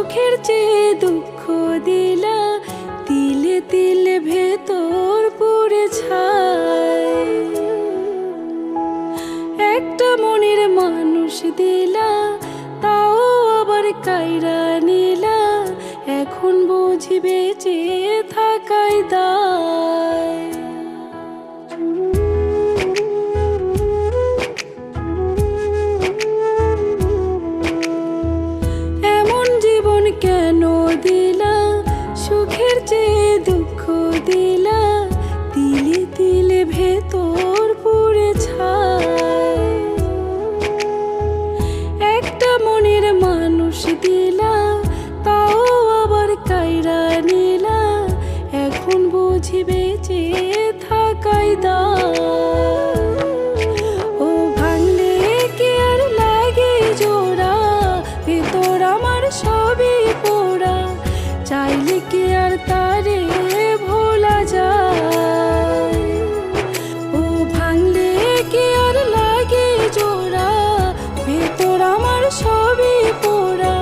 সুখের চেয়ে দুঃখ দিলা, তিলে তিলে ভেতর পুড়ে ছাই। একটা মনের মানুষ দিলা, তাও আবার কাইরা নিলা, এখন বুঝি বেঁচে থাকাই দায়। এমন জীবন কেন দিলা, সুখের চেয়ে দুঃখ দিলা, তিলে তিলে ভেতর পুড়ে ছাই। একটা মনের মানুষ দিলা, তাও আবার কাইরা নিলা, এখন বুঝি বেঁচে থাকাই দায়। ও ভাঙলে কি আর লাগে জোড়া, ভেতর আমার সবই পোড়া, চাইলে কি আর তারে ভোলা যায়। ও ভাঙলে কি আর লাগে জোড়া, ভেতর আমার সবই পোড়া,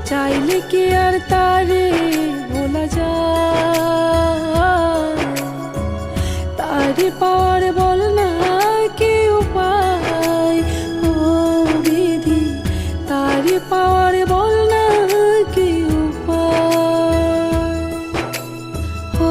চাইলে কি আর তারে ভোলা যায়। তারে পাওয়ার বল না কি উপায়, ও বিধি তারে পাওয়ার বল না কি উপায়। ও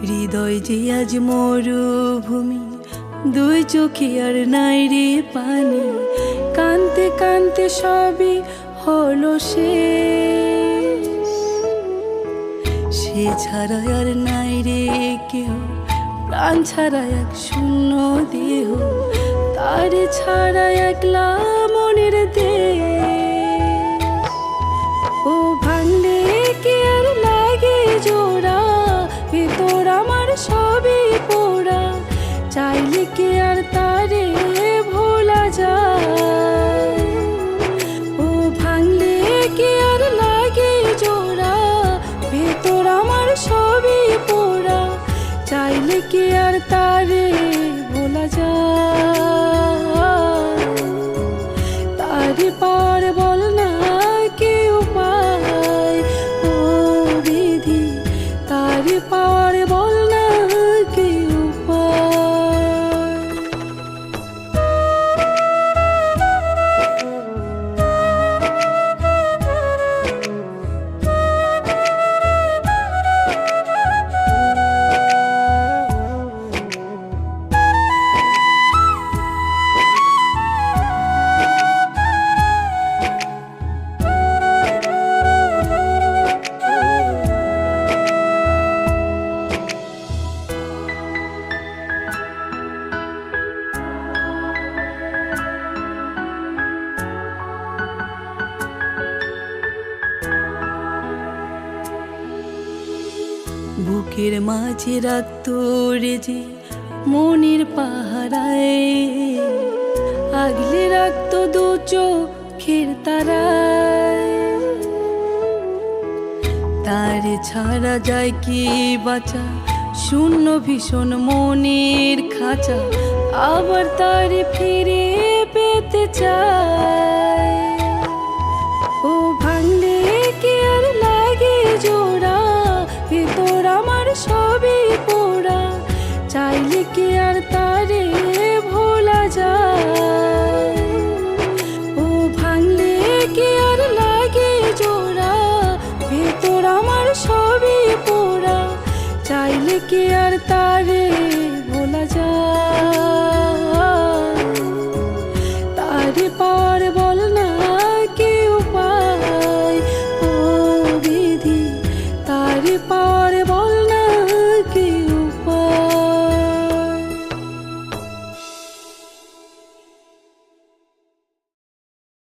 হৃদয় যে আজ মরুভূমি, দুই চোখে আর নাই রে পানি, কানতে কানতে সবই হলো শেষ। সে ছাড়া আর নাই রে কেউ, প্রাণ ছাড়া এক শূন্য দেহ, তারে ছাড়া একলা মনের দেশ। ও ভাঙলে কি আর লাগে জোড়া, ভেতর আমার সবই পোড়া, চাইলে কি আর তারে ভোলা যায়। ও ভাঙলে কি আর লাগে জোড়া, ভেতর আমার সবই পোড়া, চাইলে কি আর তারে ভোলা যায়। তারে পার বল না কি উপায়, ও বিধি তারে পাওয়ার বল না কি উপায়। বুকের মাঝে রাখত রে যে মনের পাহারায়, আগলে রাখত দু চোখের তারায়। তারে ছাড়া যায় কি বাঁচা, শূন্য ভীষণ মনের খাঁচা, আবার তারে ফিরে পেতে চায়। ও ভাঙলে কি আর লাগে জোড়া, ভেতর আমার সবই পোড়া, চাইলে কি আর তারে ভোলা যায়। ও ভাঙলে কি আর লাগে জোড়া, ভেতর আমার সবই পোড়া, চাইলে কি আর তারে